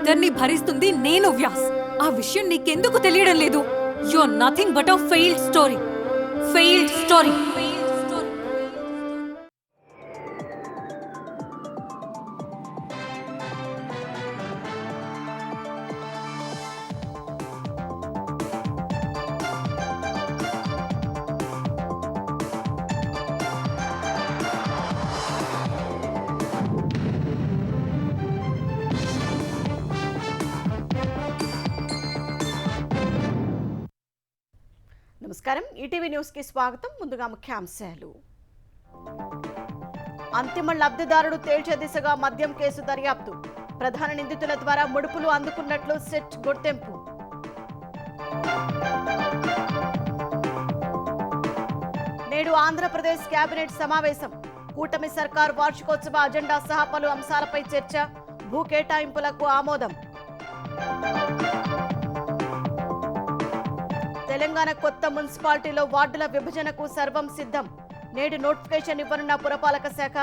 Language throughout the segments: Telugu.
ఇద్దరిని భరిస్తుంది నేను వ్యాస్. ఆ విషయం నీకెందుకు తెలియడం లేదు? You are nothing but a failed story. Failed story. నమస్కారం, ఈటీవీ న్యూస్ కి స్వాగతం. ముందుగా ముఖ్యాంశాలు. అంతిమ లబ్ధిదారుడు తేల్చే దిశగా మద్యం కేసు దర్యాప్తు. ప్రధాన నిందితుల ద్వారా ముడుపులు అందుకున్నట్లు సిట్ గుర్తింపు. నేడు ఆంధ్రప్రదేశ్ కేబినెట్ సమావేశం. కూటమి సర్కార్ వార్షికోత్సవ అజెండా సహా పలు అంశాలపై చర్చ. భూ కేటాయింపులకు ఆమోదం. తెలంగాణ కొత్త మున్సిపాలిటీలో వార్డుల విభజనకు సర్వం సిద్ధం. నేడు నోటిఫికేషన్ ఇవ్వనున్న పురపాలక శాఖ.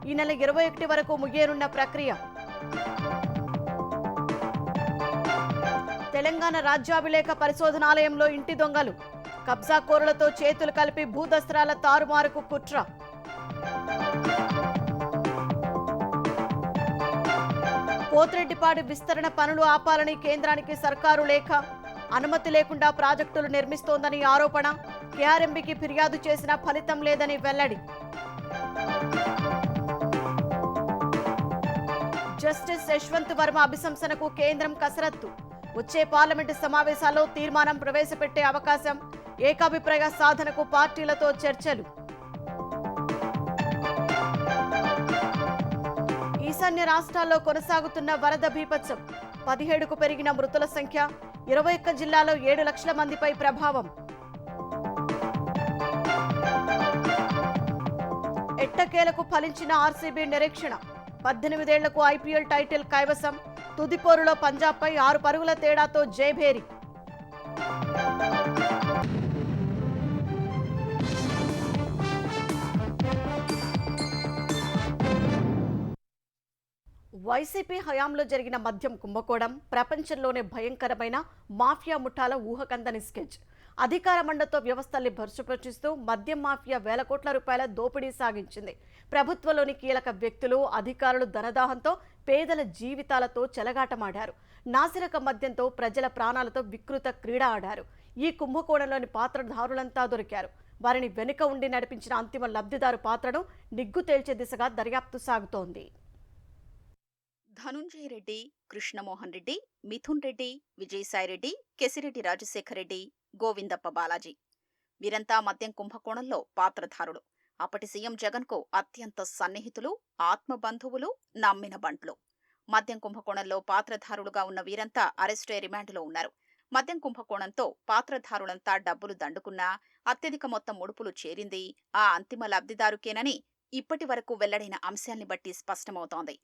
ఈ నెల 21 వరకు ముగియనున్న ప్రక్రియ. తెలంగాణ రాజ్యాభిలేఖ పరిశోధనాలయంలో ఇంటి దొంగలు. కబ్జాకోరులతో చేతులు కలిపి భూదస్త్రాల తారుమారుకు కుట్ర. పోతిరెడ్డిపాడు విస్తరణ పనులు ఆపాలని కేంద్రానికి సర్కారు లేఖ. అనుమతి లేకుండా ప్రాజెక్టులు నిర్మిస్తోందని ఆరోపణ. కేఆర్ఎంబీకి ఫిర్యాదు చేసిన ఫలితం లేదని వెల్లడి. జస్టిస్ యశ్వంత్ వర్మ అభిశంసనకు కేంద్రం కసరత్తు. వచ్చే పార్లమెంటు సమావేశాల్లో తీర్మానం ప్రవేశపెట్టే అవకాశం. ఏకాభిప్రాయ సాధనకు పార్టీలతో చర్చలు. ఈశాన్య రాష్ట్రాల్లో కొనసాగుతున్న వరద బీభత్సం. 17కు పెరిగిన మృతుల సంఖ్య. 21 జిల్లాలో 7 లక్షల మందిపై ప్రభావం. ఎట్టకేలకు ఫలించిన ఆర్సీబీ నిరీక్షణ. 18 ఏళ్లకు ఐపీఎల్ టైటిల్ కైవసం. తుదిపోరులో పంజాబ్పై 6 పరుగుల తేడాతో జయభేరి. వైసీపీ హయాంలో జరిగిన మద్యం కుంభకోణం ప్రపంచంలోనే భయంకరమైన మాఫియా ముఠాల ఊహకందని స్కెచ్. అధికార మండతో వ్యవస్థల్ని భ్రష్టుపట్టిస్తూ మద్యం మాఫియా వేల కోట్ల రూపాయల దోపిడీ సాగించింది. ప్రభుత్వంలోని కీలక వ్యక్తులు, అధికారులు ధనదాహంతో పేదల జీవితాలతో చెలగాటమాడారు. నాసిరక మద్యంతో ప్రజల ప్రాణాలతో వికృత క్రీడ ఆడారు. ఈ కుంభకోణంలోని పాత్రధారులంతా దొరికారు. వారిని వెనుక ఉండి నడిపించిన అంతిమ లబ్ధిదారు పాత్రను నిగ్గు తేల్చే దిశగా దర్యాప్తు సాగుతోంది. ధనుంజయ రెడ్డి, కృష్ణమోహన్ రెడ్డి, మిథున్ రెడ్డి, విజయసాయిరెడ్డి, కెసిరెడ్డి రాజశేఖర్ రెడ్డి, గోవిందప్ప బాలాజీ వీరంతా మద్యం కుంభకోణంలో పాత్రధారులు. అప్పటి సీఎం జగన్కు అత్యంత సన్నిహితులు, ఆత్మబంధువులు, నమ్మిన బంట్లు. మద్యం కుంభకోణంలో పాత్రధారులుగా ఉన్న వీరంతా అరెస్టై రిమాండ్లో ఉన్నారు. మద్యం కుంభకోణంతో పాత్రధారులంతా డబ్బులు దండుకున్నా అత్యధిక మొత్తం ముడుపులు చేరింది ఆ అంతిమ లబ్ధిదారుకేనని ఇప్పటి వరకు వెల్లడైన అంశాల్ని బట్టి స్పష్టమవుతోంది.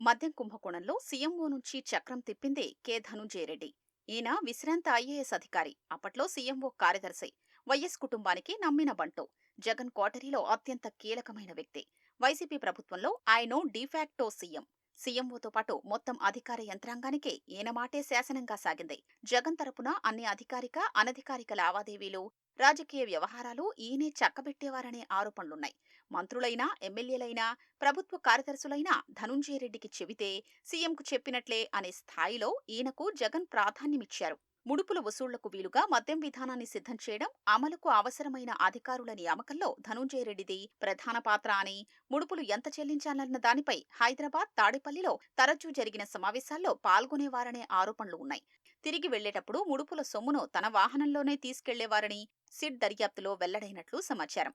మద్యం కుంభకోణంలో సీఎంఓ నుంచి చక్రం తిప్పింది కె ధనుంజయ రెడ్డి. ఈయన విశ్రాంత ఐఏఎస్ అధికారి, అప్పట్లో సీఎంఓ కార్యదర్శి, వైఎస్ కుటుంబానికి నమ్మిన బంటు, జగన్ కోటరీలో అత్యంత కీలకమైన వ్యక్తి. వైసీపీ ప్రభుత్వంలో ఆయన డిఫాక్టో సీఎం. సీఎంఓతో పాటు మొత్తం అధికార యంత్రాంగానికి ఈయన మాటే శాసనంగా సాగింది. జగన్ తరపున అన్ని అధికారిక, అనధికారిక లావాదేవీలు, రాజకీయ వ్యవహారాలు ఈయనే చక్కబెట్టేవారనే ఆరోపణలున్నాయి. మంత్రులైనా, ఎమ్మెల్యేలైనా, ప్రభుత్వ కార్యదర్శులైనా ధనుంజయ రెడ్డికి చెబితే సీఎంకు చెప్పినట్లే అనే స్థాయిలో ఈయనకు జగన్ ప్రాధాన్యమిచ్చారు. ముడుపుల వసూళ్లకు వీలుగా మద్యం విధానాన్ని సిద్ధం చేయడం, అమలుకు అవసరమైన అధికారుల నియామకంలో ధనుంజయ రెడ్డిది ప్రధాన పాత్ర అని, ముడుపులు ఎంత చెల్లించాలన్న దానిపై హైదరాబాద్, తాడేపల్లిలో తరచూ జరిగిన సమావేశాల్లో పాల్గొనేవారనే ఆరోపణలు ఉన్నాయి. తిరిగి వెళ్లేటప్పుడు ముడుపుల సొమ్మును తన వాహనంలోనే తీసుకెళ్లేవారని సిట్ దర్యాప్తులో వెల్లడైనట్లు సమాచారం.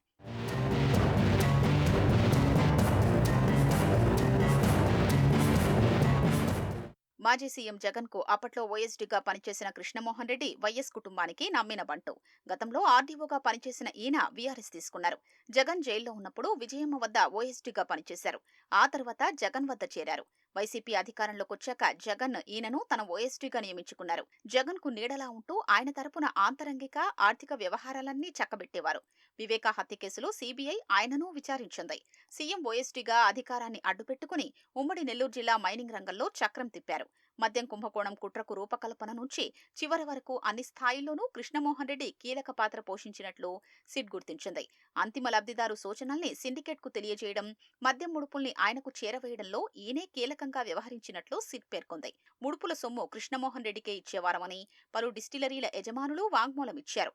మాజీ సీఎం జగన్ కు అప్పట్లో ఓఎస్డీగా పనిచేసిన కృష్ణమోహన్ రెడ్డి వైఎస్ కుటుంబానికి నమ్మిన బంటు. గతంలో ఆర్డీఓగా పనిచేసిన ఈయన వీఆర్ఎస్ తీసుకున్నారు. జగన్ జైల్లో ఉన్నప్పుడు విజయమ్మ వద్ద ఓఎస్డీగా పనిచేశారు. ఆ తర్వాత జగన్ వద్ద చేరారు. వైసీపీ అధికారంలోకొచ్చాక జగన్ ఈయనను తన ఓఎస్డీగా నియమించుకున్నారు. జగన్ కు నీడలా ఉంటూ ఆయన తరపున ఆంతరంగిక, ఆర్థిక వ్యవహారాలన్నీ చక్కబెట్టేవారు. వివేకా హత్య కేసులో సీబీఐ ఆయనను విచారించింది. సీఎం ఓఎస్డీగా అధికారాన్ని అడ్డుపెట్టుకుని ఉమ్మడి నెల్లూరు జిల్లా మైనింగ్ రంగంలో చక్రం తిప్పారు. మద్యం కుంభకోణం కుట్రకు రూపకల్పన నుంచి చివరి వరకు అన్ని స్థాయిల్లోనూ కృష్ణమోహన్ రెడ్డి కీలక పాత్ర పోషించినట్లు సిట్ గుర్తించింది. అంతిమ లబ్ధిదారు సూచనల్ని సిండికేట్కు తెలియజేయడం, మద్యం ముడుపుల్ని ఆయనకు చేరవేయడంలో ఈయనే కీలకంగా వ్యవహరించినట్లు సిట్ పేర్కొంది. ముడుపుల సొమ్ము కృష్ణమోహన్ రెడ్డికే ఇచ్చేవారమని పలు డిస్టిలరీల యజమానులు వాంగ్మూలమిచ్చారు.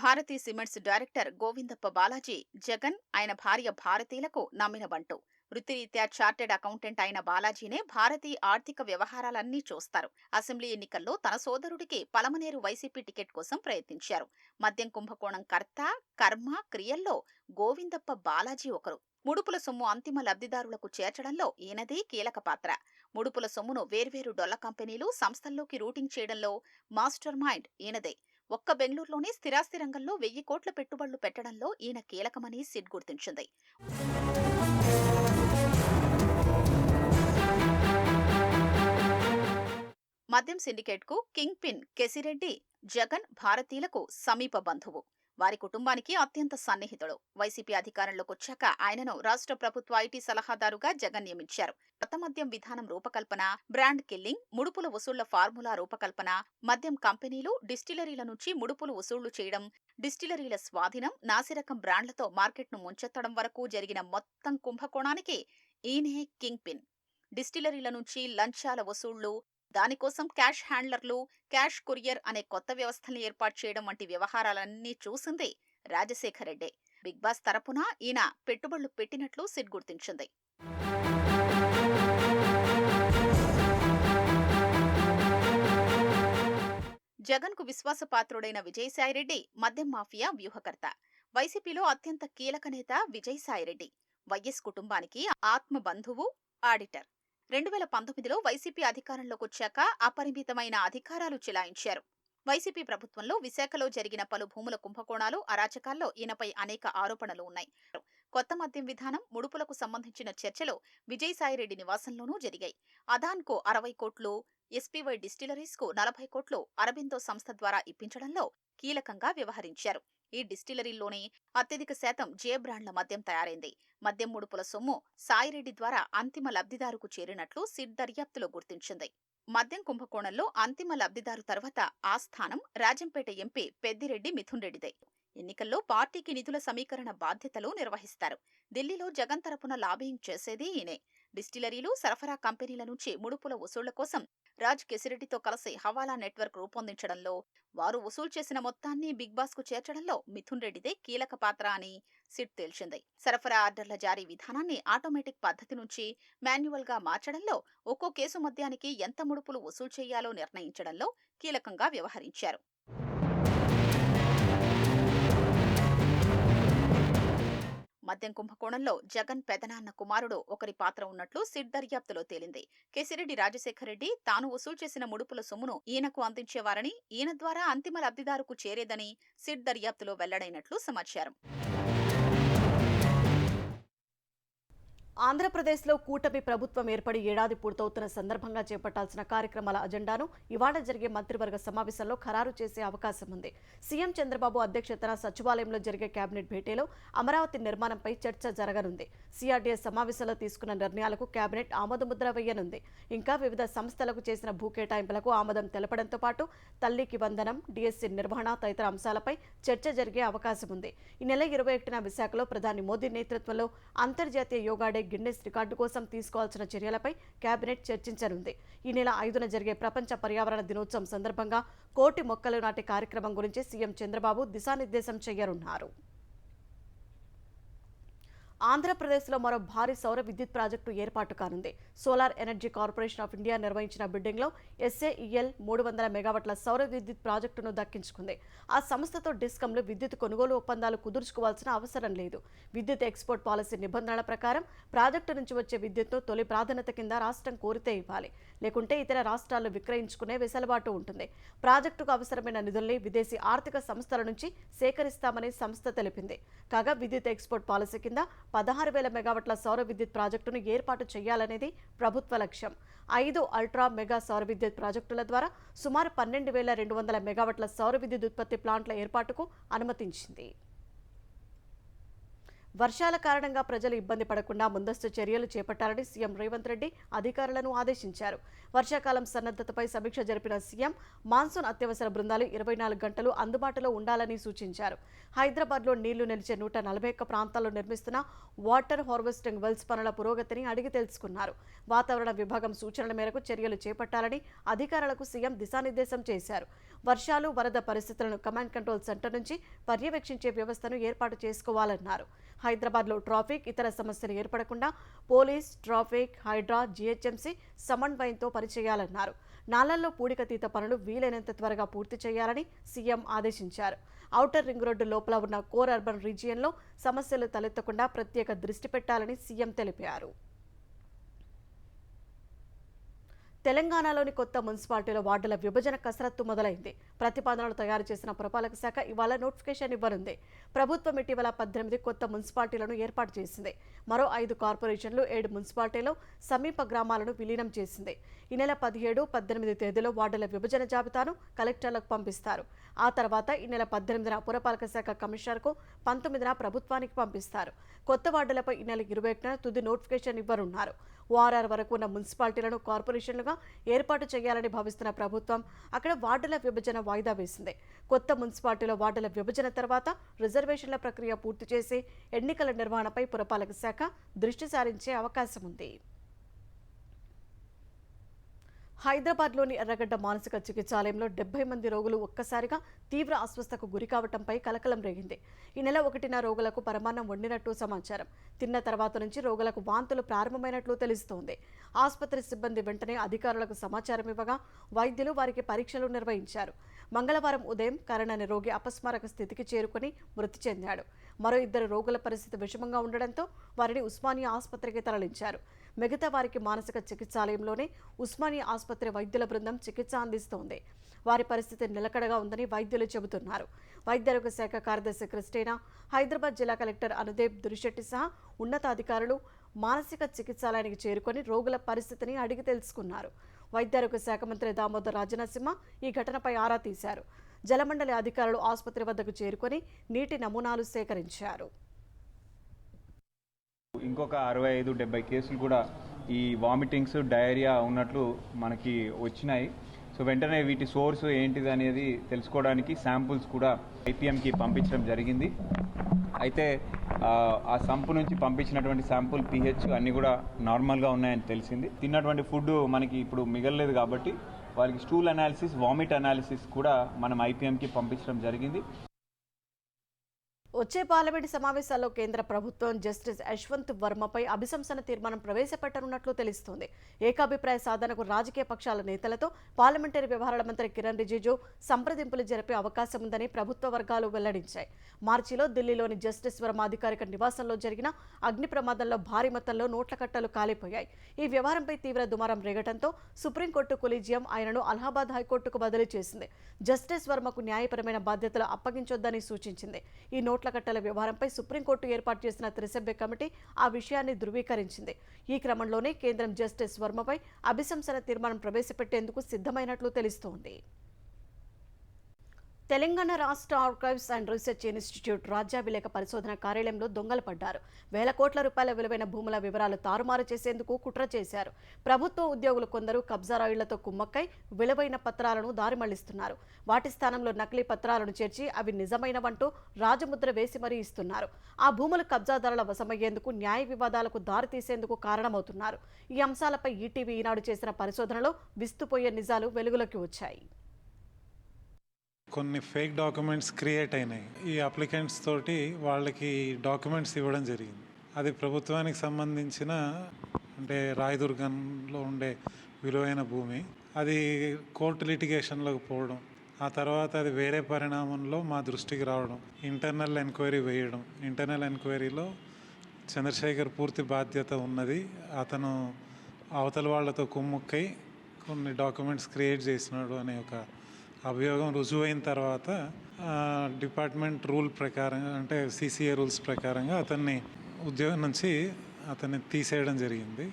భారతీ సిమెంట్స్ డైరెక్టర్ గోవిందప్ప బాలాజీ జగన్, ఆయన భార్య భారతీలకు నమ్మిన బంటు. వృత్తిరీత్యా చార్టెడ్ అకౌంటెంట్ అయిన బాలాజీనే భారతీ ఆర్థిక వ్యవహారాలన్నీ చూస్తారు. అసెంబ్లీ ఎన్నికల్లో తన సోదరుడికి పలమనేరు వైసీపీ టికెట్ కోసం ప్రయత్నించారు. మద్యం కుంభకోణం కర్త, కర్మ, క్రియల్లో గోవిందప్ప బాలాజీ ఒకరు. ముడుపుల సొమ్ము అంతిమ లబ్ధిదారులకు చేర్చడంలో ఈయనదే కీలక పాత్ర. ముడుపుల సొమ్మును వేర్వేరు డొల్ల కంపెనీలు, సంస్థల్లోకి రూటింగ్ చేయడంలో మాస్టర్ మైండ్ ఈయనదే. ఒక్క బెంగళూరులోనే స్థిరాస్తి రంగంలో 1000 కోట్ల పెట్టుబడులు పెట్టడంలో ఈయన కీలకమని సిట్ గుర్తించింది. మద్యం సిండికేట్కు కింగ్ పిన్ కేసిరెడ్డి జగన్, భారతీలకు సమీప బంధువు. వారి కుటుంబానికి అత్యంత సన్నిహితుడు. వైసీపీ అధికారంలోకి వచ్చాక ఆయనను రాష్ట్ర ప్రభుత్వ ఐటీ సలహాదారుగా జగన్ నియమించారు. కొత్త మద్యం విధానం రూపకల్పన, బ్రాండ్ కిల్లింగ్, ముడుపుల వసూళ్ల ఫార్ములా రూపకల్పన, మద్యం కంపెనీలు, డిస్టిలరీల నుంచి ముడుపులు వసూళ్లు చేయడం, డిస్టిలరీల స్వాధీనం, నాసిరకం బ్రాండ్లతో మార్కెట్ను ముంచెత్తడం వరకు జరిగిన మొత్తం కుంభకోణానికి ఈయనే కింగ్ పిన్. డిస్టిలరీల నుంచి లంచాల వసూళ్లు, దానికోసం క్యాష్ హ్యాండ్లర్లు, క్యాష్ కొరియర్ అనే కొత్త వ్యవస్థల్ని ఏర్పాటు చేయడం వంటి వ్యవహారాలన్నీ చూసింది రాజశేఖర్ రెడ్డే. బిగ్ బాస్ తరపున ఈయన పెట్టుబడులు పెట్టినట్లు సిట్ గుర్తించింది. జగన్కు విశ్వాసపాత్రుడైన విజయసాయిరెడ్డి మద్యం మాఫియా వ్యూహకర్త. వైసీపీలో అత్యంత కీలక నేత విజయసాయిరెడ్డి. వైఎస్ కుటుంబానికి ఆత్మ బంధువు, ఆడిటర్. 2019లో వైసీపీ అధికారంలోకొచ్చాక అపరిమితమైన అధికారాలు చెలాయించారు. వైసీపీ ప్రభుత్వంలో విశాఖలో జరిగిన పలు భూముల కుంభకోణాలు, అరాచకాల్లో ఈయనపై అనేక ఆరోపణలు ఉన్నాయి. కొత్త మద్యం విధానం, ముడుపులకు సంబంధించిన చర్చలు విజయసాయిరెడ్డి నివాసంలోనూ జరిగాయి. అదాన్కు 60 కోట్లు, ఎస్పీవై డిస్టిలరీస్కు 40 కోట్లు అరబిందో సంస్థ ద్వారా ఇప్పించడంలో కీలకంగా వ్యవహరించారు. ఈ డిస్టిలరీల్లోనే అత్యధిక శాతం జే బ్రాండ్ల మద్యం తయారైంది. మద్యం ముడుపుల సొమ్ము సాయిరెడ్డి ద్వారా అంతిమ లబ్ధిదారుకు చేరినట్లు సిట్ దర్యాప్తులో గుర్తించింది. మద్యం కుంభకోణంలో అంతిమ లబ్ధిదారు తర్వాత ఆ స్థానం రాజంపేట ఎంపీ పెద్దిరెడ్డి మిథున్ రెడ్డిదే. ఎన్నికల్లో పార్టీకి నిధుల సమీకరణ బాధ్యతలు నిర్వహిస్తారు. ఢిల్లీలో జగన్ తరపున లాబియింగ్ చేసేది ఈయనే. డిస్టిలరీలు, సరఫరా కంపెనీల నుంచి ముడుపుల వసూళ్ల కోసం రాజ్ కేసిరెడ్డితో కలిసి హవాలా నెట్వర్క్ రూపొందించడంలో, వారు వసూలు చేసిన మొత్తాన్ని బిగ్ బాస్ కు చేర్చడంలో మిథున్ రెడ్డిదే కీలక పాత్ర అని సిట్ తేల్చింది. సరఫరా ఆర్డర్ల జారీ విధానాన్ని ఆటోమేటిక్ పద్ధతి నుంచి మాన్యువల్ గా మార్చడంలో, ఒక్కో కేసు మద్యానికి ఎంత ముడుపులు వసూలు చేయాలో నిర్ణయించడంలో కీలకంగా వ్యవహరించారు. మద్యం కుంభకోణంలో జగన్ పెదనాన్న కుమారుడు ఒకరి పాత్ర ఉన్నట్లు సిట్ దర్యాప్తులో తేలింది. కేసిరెడ్డి రాజశేఖర్ రెడ్డి తాను వసూలు చేసిన ముడుపుల సొమ్మును ఈయనకు అందించేవారని, ఈయన ద్వారా అంతిమ లబ్ధిదారుకు చేరేదని సిట్ దర్యాప్తులో వెల్లడైనట్లు సమాచారం. ఆంధ్రప్రదేశ్లో కూటమి ప్రభుత్వం ఏర్పడి ఏడాది పూర్తవుతున్న సందర్భంగా చేపట్టాల్సిన కార్యక్రమాల అజెండాను ఇవాళ జరిగే మంత్రివర్గ సమావేశంలో ఖరారు చేసే అవకాశం ఉంది. సీఎం చంద్రబాబు అధ్యక్షతన సచివాలయంలో జరిగే కేబినెట్ భేటీలో అమరావతి నిర్మాణంపై చర్చ జరగనుంది. సిఆర్డీఎస్ సమావేశంలో తీసుకున్న నిర్ణయాలకు కేబినెట్ ఆమోదముద్ర వేయనుంది. ఇంకా వివిధ సంస్థలకు చేసిన భూ కేటాయింపులకు ఆమోదం తెలపడంతో పాటు తల్లికి వందనం, డిఎస్సీ నిర్వహణ తదితర అంశాలపై చర్చ జరిగే అవకాశం ఉంది. ఈ నెల 21న విశాఖలో ప్రధాని మోదీ నేతృత్వంలో అంతర్జాతీయ యోగా డే గిన్నెస్ రికార్డు కోసం తీసుకోవాల్సిన చర్యలపై కేబినెట్ చర్చించనుంది. ఈ నెల 5న జరిగే ప్రపంచ పర్యావరణ దినోత్సవం సందర్భంగా 1 కోటి మొక్కలు నాటే కార్యక్రమం గురించి సీఎం చంద్రబాబు దిశానిర్దేశం చేయనున్నారు. ఆంధ్రప్రదేశ్లో మరో భారీ సౌర విద్యుత్ ప్రాజెక్టు ఏర్పాటు కానుంది. Solar energy corporation of India నిర్వహించిన బిడ్డింగ్లో SAEL 300 మెగావాట్ల సౌర విద్యుత్ ప్రాజెక్టును దక్కించుకుంది. ఆ సంస్థతో డిస్కంలు విద్యుత్ కొనుగోలు ఒప్పందాలు కుదుర్చుకోవాల్సిన అవసరం లేదు. విద్యుత్ ఎక్స్పోర్ట్ పాలసీ నిబంధనల ప్రకారం ప్రాజెక్టు నుంచి వచ్చే విద్యుత్ను తొలి ప్రాధాన్యత కింద రాష్ట్రం కోరితే ఇవ్వాలి, లేకుంటే ఇతర రాష్ట్రాలు విక్రయించుకునే వెసులుబాటు ఉంటుంది. ప్రాజెక్టుకు అవసరమైన నిధుల్ని విదేశీ ఆర్థిక సంస్థల నుంచి సేకరిస్తామని సంస్థ తెలిపింది. కాగా విద్యుత్ ఎక్స్పోర్ట్ పాలసీ కింద 16,000 మెగావాట్ల సౌర విద్యుత్ ప్రాజెక్టును ఏర్పాటు చేయాలనేది ప్రభుత్వ లక్ష్యం. 5 అల్ట్రా మెగా సౌర విద్యుత్ ప్రాజెక్టుల ద్వారా సుమారు 12,200 మెగావాట్ల సౌర విద్యుత్ ఉత్పత్తి ప్లాంట్ల ఏర్పాటుకు అనుమతించింది. వర్షాల కారణంగా ప్రజలు ఇబ్బంది పడకుండా ముందస్తు చర్యలు చేపట్టాలని సీఎం రేవంత్ రెడ్డి అధికారులను ఆదేశించారు. వర్షాకాలం సన్నద్ధతపై సమీక్ష జరిపిన సీఎం మాన్సూన్ అత్యవసర బృందాలు 24 గంటలు అందుబాటులో ఉండాలని సూచించారు. హైదరాబాద్లో నీళ్లు నిలిచే 141 ప్రాంతాల్లో నిర్మిస్తున్న వాటర్ హార్వెస్టింగ్ వెల్స్ పనుల పురోగతిని అడిగి తెలుసుకున్నారు. వాతావరణ విభాగం సూచనల మేరకు చర్యలు చేపట్టాలని అధికారులకు సీఎం దిశానిర్దేశం చేశారు. వర్షాలు, వరద పరిస్థితులను కమాండ్ కంట్రోల్ సెంటర్ నుంచి పర్యవేక్షించే వ్యవస్థను ఏర్పాటు చేసుకోవాలన్నారు. హైదరాబాద్లో ట్రాఫిక్, ఇతర సమస్యలు ఏర్పడకుండా పోలీస్, ట్రాఫిక్, హైడ్రా, జీహెచ్ఎంసీ సమన్వయంతో పనిచేయాలన్నారు. నాలల్లో పూడికతీత పనులు వీలైనంత త్వరగా పూర్తి చేయాలని సీఎం ఆదేశించారు. ఔటర్ రింగ్ రోడ్డు లోపల ఉన్న కోర్ అర్బన్ రీజియన్లో సమస్యలు తలెత్తకుండా ప్రత్యేక దృష్టి పెట్టాలని సీఎం తెలిపారు. తెలంగాణలోని కొత్త మున్సిపాలిటీల వార్డుల విభజన కసరత్తు మొదలైంది. ప్రతిపాదనలు తయారు చేసిన పురపాలక శాఖ ఇవాళ నోటిఫికేషన్ ఇవ్వనుంది. ప్రభుత్వం ఇటీవల 18 కొత్త మున్సిపాలిటీలను ఏర్పాటు చేసింది. మరో 5 కార్పొరేషన్లు, 7 మున్సిపాలిటీలో సమీప గ్రామాలను విలీనం చేసింది. ఈ నెల 17, 18 తేదీలో వార్డుల విభజన జాబితాను కలెక్టర్లకు పంపిస్తారు. ఆ తర్వాత ఈ నెల 18న పురపాలక శాఖ కమిషనర్కు, 19న ప్రభుత్వానికి పంపిస్తారు. కొత్త వార్డులపై ఈ నెల 21న తుది నోటిఫికేషన్ ఇవ్వనున్నారు. ఓఆర్ఆర్ వరకు ఉన్న మున్సిపాలిటీలను కార్పొరేషన్లుగా ఏర్పాటు చేయాలని భావిస్తున్న ప్రభుత్వం అక్కడ వార్డుల విభజన వాయిదా వేసింది. కొత్త మున్సిపాలిటీల వార్డుల విభజన తర్వాత రిజర్వేషన్ల ప్రక్రియ పూర్తి చేసి ఎన్నికల నిర్వహణపై పురపాలక శాఖ దృష్టి సారించే అవకాశం ఉంది. హైదరాబాద్లోని ఎర్రగడ్డ మానసిక చికిత్సాలయంలో 70 మంది రోగులు ఒక్కసారిగా తీవ్ర అస్వస్థకు గురికావటంపై కలకలం రేగింది. ఈ నెల 1న రోగులకు పరమాన్నం వండినట్టు సమాచారం. తిన్న తర్వాత నుంచి రోగులకు వాంతులు ప్రారంభమైనట్లు తెలుస్తోంది. ఆసుపత్రి సిబ్బంది వెంటనే అధికారులకు సమాచారం ఇవ్వగా వైద్యులు వారికి పరీక్షలు నిర్వహించారు. మంగళవారం ఉదయం కరణ్ అనే రోగి అపస్మారక స్థితికి చేరుకుని మృతి చెందాడు. మరో 2 రోగుల పరిస్థితి విషమంగా ఉండడంతో వారిని ఉస్మానియా ఆసుపత్రికి తరలించారు. మిగతా వారికి మానసిక చికిత్సాలయంలోనే ఉస్మానియా ఆసుపత్రి వైద్యుల బృందం చికిత్స అందిస్తోంది. వారి పరిస్థితి నిలకడగా ఉందని వైద్యులు చెబుతున్నారు. వైద్యారోగ్య శాఖ కార్యదర్శి క్రిస్టినా, హైదరాబాద్ జిల్లా కలెక్టర్ అనుదేవ్ దురిశెట్టి సహా ఉన్నతాధికారులు మానసిక చికిత్సాలయానికి చేరుకొని రోగుల పరిస్థితిని అడిగి తెలుసుకున్నారు. వైద్యారోగ్య శాఖ మంత్రి దామోదర్ రాజనరసింహ ఈ ఘటనపై ఆరా తీశారు. జలమండలి అధికారులు ఆసుపత్రి వద్దకు చేరుకొని నీటి నమూనాలు సేకరించారు. ఇంకొక 65-70 కేసులు కూడా ఈ వామిటింగ్స్, డయేరియా ఉన్నట్లు మనకి వచ్చినాయి. సో వెంటనే వీటి సోర్స్ ఏంటిది అనేది తెలుసుకోవడానికి శాంపుల్స్ కూడా ఐపీఎంకి పంపించడం జరిగింది. అయితే ఆ సంపు నుంచి పంపించినటువంటి శాంపుల్ pH అన్నీ కూడా నార్మల్గా ఉన్నాయని తెలిసింది. తిన్నటువంటి ఫుడ్ మనకి ఇప్పుడు మిగలలేదు కాబట్టి వాళ్ళకి స్టూల్ అనాలిసిస్, వామిట్ అనాలిసిస్ కూడా మనం ఐపీఎంకి పంపించడం జరిగింది. వచ్చే పార్లమెంటు సమావేశాల్లో కేంద్ర ప్రభుత్వం జస్టిస్ యశ్వంత్ వర్మపై అభిశంసన తీర్మానం ప్రవేశపెట్టనున్నట్లు తెలుస్తోంది. ఏకాభిప్రాయ సాధనకు రాజకీయ పక్షాల నేతలతో పార్లమెంటరీ వ్యవహారాల మంత్రి కిరణ్ రిజిజు సంప్రదింపులు జరిపే అవకాశం ఉందని ప్రభుత్వ వర్గాలు వెల్లడించాయి. మార్చిలో ఢిల్లీలోని జస్టిస్ వర్మ అధికారిక నివాసంలో జరిగిన అగ్ని ప్రమాదంలో భారీ మొత్తంలో నోట్ల కట్టలు కాలిపోయాయి. ఈ వ్యవహారంపై తీవ్ర దుమారం రేగటంతో సుప్రీంకోర్టు కొలీజియం ఆయనను అలహాబాద్ హైకోర్టుకు బదిలీ చేసింది. జస్టిస్ వర్మకు న్యాయపరమైన బాధ్యతలు అప్పగించొద్దని సూచించింది. ఈ నోట్ల కట్టల వ్యవహారంపై సుప్రీంకోర్టు ఏర్పాటు చేసిన త్రిసభ్య కమిటీ ఆ విషయాన్ని ధృవీకరించింది. ఈ క్రమంలోనే కేంద్రం జస్టిస్ వర్మపై అభిశంసన తీర్మానం ప్రవేశపెట్టేందుకు సిద్ధమైనట్లు తెలుస్తోంది. తెలంగాణ రాష్ట్ర ఆర్కైవ్స్ అండ్ రీసెర్చ్ ఇన్స్టిట్యూట్ రాజ్యాభిలేఖ పరిశోధన కార్యాలయంలో దొంగలు పడ్డారు. వేల కోట్ల రూపాయల విలువైన భూముల వివరాలు తారుమారు చేసేందుకు కుట్ర చేశారు. ప్రభుత్వ ఉద్యోగులు కొందరు కబ్జా రాయిళ్లతో కుమ్మక్కై విలువైన పత్రాలను దారి మళ్లిస్తున్నారు. వాటి స్థానంలో నకిలీ పత్రాలను చేర్చి అవి నిజమైనవంటూ రాజముద్ర వేసి మరీ ఇస్తున్నారు. ఆ భూములు కబ్జాదారుల వశమయ్యేందుకు, న్యాయ వివాదాలకు దారి తీసేందుకు కారణమవుతున్నారు. ఈ అంశాలపై ఈటీవీ ఈనాడు చేసిన పరిశోధనలో విస్తుపోయే నిజాలు వెలుగులోకి వచ్చాయి. కొన్ని ఫేక్ డాక్యుమెంట్స్ క్రియేట్ అయినాయి. ఈ అప్లికెంట్స్ తోటి వాళ్ళకి డాక్యుమెంట్స్ ఇవ్వడం జరిగింది. అది ప్రభుత్వానికి సంబంధించిన అంటే రాయదుర్గంలో ఉండే విలువైన భూమి. అది కోర్టు లిటిగేషన్లోకి పోవడం, ఆ తర్వాత అది వేరే పరిణామంలో మా దృష్టికి రావడం, ఇంటర్నల్ ఎంక్వైరీ వేయడం. ఇంటర్నల్ ఎంక్వైరీలో చంద్రశేఖర్ పూర్తి బాధ్యత ఉన్నది. అతను అవతల వాళ్ళతో కుమ్ముక్కై కొన్ని డాక్యుమెంట్స్ క్రియేట్ చేసినాడు అనే ఒక అభియోగం రుజువైన తర్వాత డిపార్ట్మెంట్ రూల్ ప్రకారంగా అంటే CCA రూల్స్ ప్రకారంగా అతన్ని ఉద్యోగం నుంచి అతన్ని తీసేయడం జరిగింది.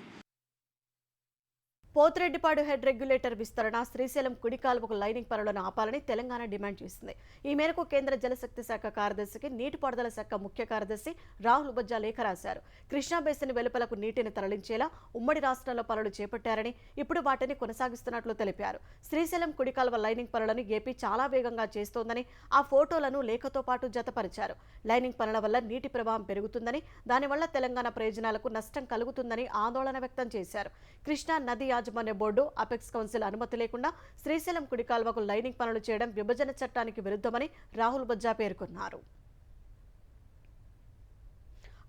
పోతిరెడ్డిపాడు హెడ్ రెగ్యులేటర్ విస్తరణ, శ్రీశైలం కుడి కాలువకు లైనింగ్ పనులను ఆపాలని తెలంగాణ డిమాండ్ చేసింది. ఈ మేరకు కేంద్ర జలశక్తి శాఖ కార్యదర్శికి నీటిపారుదల శాఖ ముఖ్య కార్యదర్శి రాహుల్ బొజ్జా లేఖ రాశారు. కృష్ణా బేసిన్ వెలుపలకు నీటిని తరలించేలా ఉమ్మడి రాష్ట్రాల్లో పనులు చేపట్టారని, ఇప్పుడు వాటిని కొనసాగిస్తున్నట్లు తెలిపారు. శ్రీశైలం కుడి కాలువ లైనింగ్ పనులను ఏపీ చాలా వేగంగా చేస్తోందని ఆ ఫోటోలను లేఖతో పాటు జతపరిచారు. లైనింగ్ పనుల వల్ల నీటి ప్రవాహం పెరుగుతుందని, దానివల్ల తెలంగాణ ప్రయోజనాలకు నష్టం కలుగుతుందని ఆందోళన వ్యక్తం చేశారు. కృష్ణా నది యాజమాన్య బోర్డు, అపెక్స్ కౌన్సిల్ అనుమతి లేకుండా శ్రీశైలం కుడి కాల్వకు లైనింగ్ పనులు చేయడం విభజన చట్టానికి విరుద్ధమని రాహుల్ బొజ్జా పేర్కొన్నారు.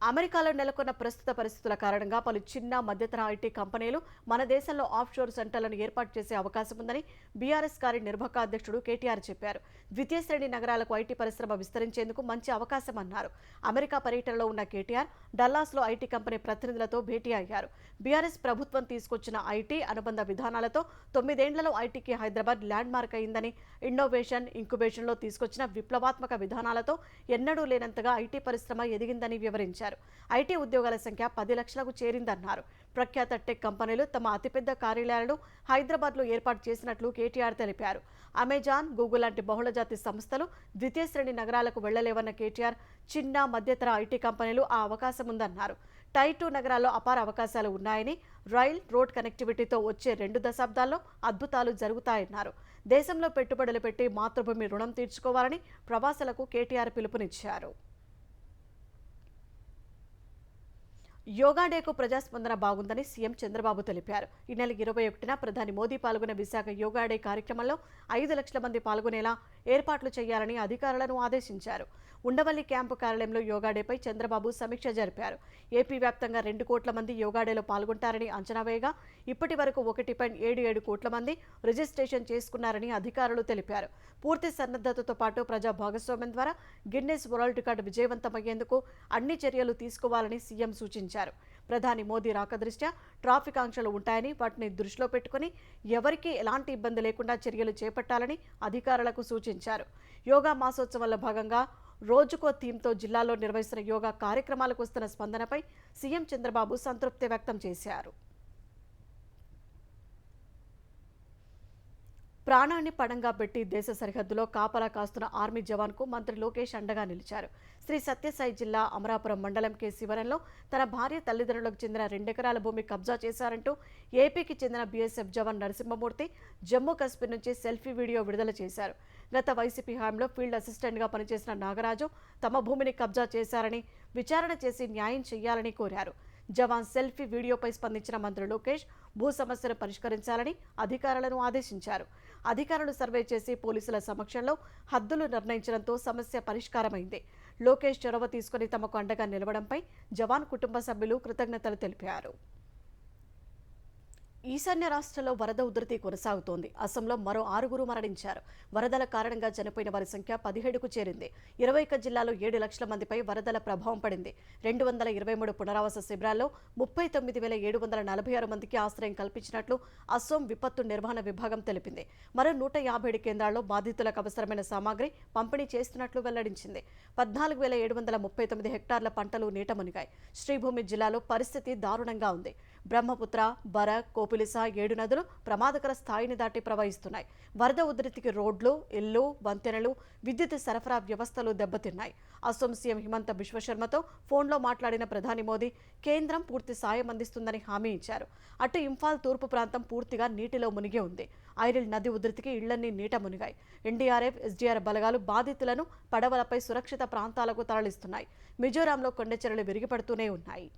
అమెరికాలో నెలకొన్న ప్రస్తుత పరిస్థితుల కారణంగా పలు చిన్న మధ్యతరహా ఐటీ కంపెనీలు మన దేశంలో ఆఫ్షోర్ సెంటర్లను ఏర్పాటు చేసే అవకాశం ఉందని బీఆర్ఎస్ కార్యనిర్వాహక అధ్యక్షుడు కేటీఆర్ చెప్పారు. ద్వితీయ శ్రేణి నగరాలకు ఐటీ పరిశ్రమ విస్తరించేందుకు మంచి అవకాశం అన్నారు. అమెరికా పర్యటనలో ఉన్న కేటీఆర్ డల్లాస్లో ఐటీ కంపెనీ ప్రతినిధులతో భేటీ అయ్యారు. బీఆర్ఎస్ ప్రభుత్వం తీసుకొచ్చిన ఐటీ అనుబంధ విధానాలతో 9 ఏళ్లలో ఐటీకి హైదరాబాద్ ల్యాండ్ మార్క్ అయిందని, ఇన్నోవేషన్, ఇంక్యుబేషన్లో తీసుకొచ్చిన విప్లవాత్మక విధానాలతో ఎన్నడూ లేనంతగా ఐటీ పరిశ్రమ ఎదిగిందని వివరించారు. ఐటీ ఉద్యోగాల సంఖ్య 10 లక్షలకు చేరిందన్నారు. ప్రఖ్యాత టెక్ కంపెనీలు తమ అతిపెద్ద కార్యాలయాలను హైదరాబాద్లో ఏర్పాటు చేసినట్లు కేటీఆర్ తెలిపారు. అమెజాన్, గూగుల్ లాంటి బహుళజాతి సంస్థలు ద్వితీయ శ్రేణి నగరాలకు వెళ్లలేవన్న కేటీఆర్, చిన్న మధ్యతర ఐటీ కంపెనీలు ఆ అవకాశం ఉందన్నారు. టైర్ 2 నగరాల్లో అపార అవకాశాలు ఉన్నాయని, రైల్, రోడ్ కనెక్టివిటీతో వచ్చే 2 దశాబ్దాల్లో అద్భుతాలు జరుగుతాయన్నారు. దేశంలో పెట్టుబడులు పెట్టి మాతృభూమి రుణం తీర్చుకోవాలని ప్రవాసులకు కేటీఆర్ పిలుపునిచ్చారు. యోగా డేకు ప్రజాస్పందన బాగుందని సీఎం చంద్రబాబు తెలిపారు. ఈ నెల 21న ప్రధాని మోదీ పాల్గొన్న విశాఖ యోగా డే కార్యక్రమంలో 5 లక్షల మంది పాల్గొనేలా ఏర్పాట్లు చేయాలని అధికారులను ఆదేశించారు. ఉండవల్లి క్యాంపు కార్యాలయంలో యోగా డేపై చంద్రబాబు సమీక్ష జరిపారు. ఏపీ వ్యాప్తంగా 2 కోట్ల మంది యోగా డేలో పాల్గొంటారని అంచనా వేయగా ఇప్పటి వరకు 1.77 కోట్ల మంది రిజిస్ట్రేషన్ చేసుకున్నారని అధికారులు తెలిపారు. పూర్తి సన్నద్ధతతో పాటు ప్రజా భాగస్వామ్యం ద్వారా గిన్నెస్ వరల్డ్ రికార్డు విజయవంతమయ్యేందుకు అన్ని చర్యలు తీసుకోవాలని సీఎం సూచించారు. ప్రధాని మోదీ రాక దృష్ట్యా ట్రాఫిక్ ఆంక్షలు ఉంటాయని, వాటిని దృష్టిలో పెట్టుకుని ఎవరికీ ఎలాంటి ఇబ్బంది లేకుండా చర్యలు చేపట్టాలని అధికారులకు సూచించారు. యోగా మాసోత్సవంలో భాగంగా రోజుకో థీమ్తో జిల్లాలో నిర్వహిస్తున్న యోగా కార్యక్రమాలకు వస్తున్న స్పందనపై సీఎం చంద్రబాబు సంతృప్తి వ్యక్తం చేశారు. ప్రాణాన్ని పణంగా పెట్టి దేశ సరిహద్దులో కాపలా కాస్తున్న ఆర్మీ జవాన్కు మంత్రి లోకేష్ అండగా నిలిచారు. శ్రీ సత్యసాయి జిల్లా అమరాపురం మండలం కే శివరంలో తన భార్య తల్లిదండ్రులకు చెందిన 2 ఎకరాల భూమి కబ్జా చేశారంటూ ఏపీకి చెందిన బీఎస్ఎఫ్ జవాన్ నరసింహమూర్తి జమ్మూ కాశ్మీర్ నుంచి సెల్ఫీ వీడియో విడుదల చేశారు. గత వైసీపీ హయాంలో ఫీల్డ్ అసిస్టెంట్గా పనిచేసిన నాగరాజు తమ భూమిని కబ్జా చేశారని, విచారణ చేసి న్యాయం చేయాలని కోరారు. జవాన్ సెల్ఫీ వీడియోపై స్పందించిన మంత్రి లోకేష్ భూ సమస్యను పరిష్కరించాలని అధికారులను ఆదేశించారు. అధికారులు సర్వే చేసి పోలీసుల సమక్షంలో హద్దులు నిర్ణయించడంతో సమస్య పరిష్కారమైంది. లోకేష్ చొరవ తీసుకుని తమకు అండగా నిలవడంపై జవాన్ కుటుంబ సభ్యులు కృతజ్ఞతలు తెలిపారు. ఈశాన్య రాష్ట్రంలో వరద ఉధృతి కొనసాగుతోంది. అసోంలో మరో 6 మరణించారు. వరదల కారణంగా చనిపోయిన వారి సంఖ్య 17కు చేరింది. 21 జిల్లాలో 7 లక్షల మందిపై వరదల ప్రభావం పడింది. 223 పునరావాస శిబిరాల్లో 39,746 మందికి ఆశ్రయం కల్పించినట్లు అసోం విపత్తు నిర్వహణ విభాగం తెలిపింది. మరో 157 కేంద్రాల్లో బాధితులకు అవసరమైన సామాగ్రి పంపిణీ చేస్తున్నట్లు వెల్లడించింది. 14,739 హెక్టార్ల పంటలు నీట మునిగాయి. శ్రీభూమి జిల్లాలో పరిస్థితి దారుణంగా ఉంది. బ్రహ్మపుత్ర, బరక్, కోపిలిసా 7 నదులు ప్రమాదకర స్థాయిని దాటి ప్రవహిస్తున్నాయి. వరద ఉధృతికి రోడ్లు, ఇళ్లు, వంతెనలు, విద్యుత్ సరఫరా వ్యవస్థలు దెబ్బతిన్నాయి. అసోం సీఎం హిమంత బిశ్వశర్మతో ఫోన్లో మాట్లాడిన ప్రధాని మోదీ కేంద్రం పూర్తి సాయం అందిస్తుందని హామీ ఇచ్చారు. అటు ఇంఫాల్ తూర్పు ప్రాంతం పూర్తిగా నీటిలో మునిగి ఉంది. ఐరిల్ నది ఉధృతికి ఇళ్లన్నీ నీట మునిగాయి. ఎన్డీఆర్ఎఫ్, ఎస్డీఆర్ బలగాలు బాధితులను పడవలపై సురక్షిత ప్రాంతాలకు తరలిస్తున్నాయి. మిజోరాంలో కొండచెరలు విరిగిపడుతూనే ఉన్నాయి.